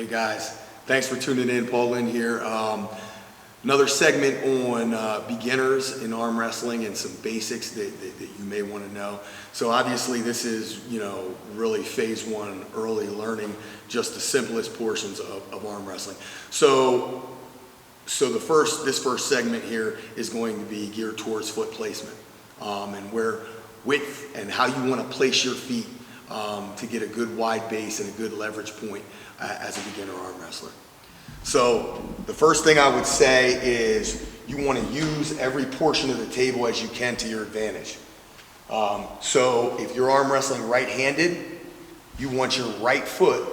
Hey guys, thanks for tuning in. Paul Linn here. Another segment on beginners in arm wrestling and some basics that you may want to know. So obviously this is, really phase one, early learning, just the simplest portions of arm wrestling. So this first segment here is going to be geared towards foot placement and where width and how you want to place your feet to get a good wide base and a good leverage point as a beginner arm wrestler. So the first thing I would say is you want to use every portion of the table as you can to your advantage. So if you're arm wrestling right-handed, you want your right foot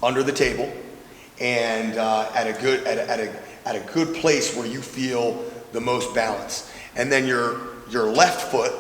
under the table and at a good place where you feel the most balance. And then your left foot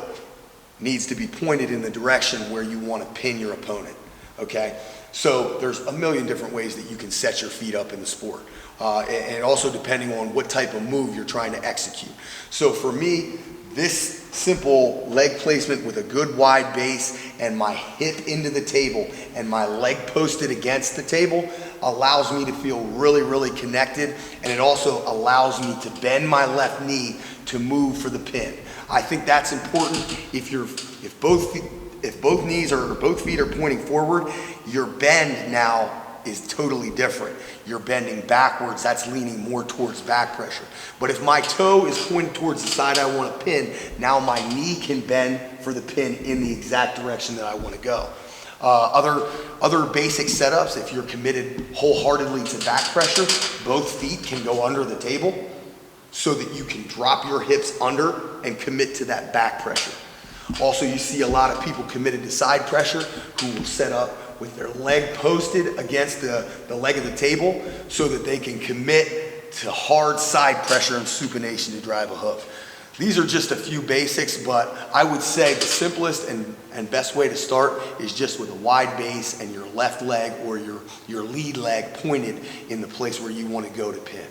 needs to be pointed in the direction where you want to pin your opponent, okay? So there's a million different ways that you can set your feet up in the sport. And also depending on what type of move you're trying to execute. So for me, this simple leg placement with a good wide base and my hip into the table and my leg posted against the table allows me to feel really, really connected, and it also allows me to bend my left knee to move for the pin. I think that's important. If both knees or both feet are pointing forward, your bend now is totally different. You're bending backwards, that's leaning more towards back pressure. But if my toe is pointed towards the side I want to pin, now my knee can bend for the pin in the exact direction that I want to go. Other basic setups, if you're committed wholeheartedly to back pressure, both feet can go under the table so that you can drop your hips under and commit to that back pressure. Also, you see a lot of people committed to side pressure who will set up with their leg posted against the leg of the table so that they can commit to hard side pressure and supination to drive a hook. These are just a few basics, but I would say the simplest and best way to start is just with a wide base and your left leg or your lead leg pointed in the place where you want to go to pin.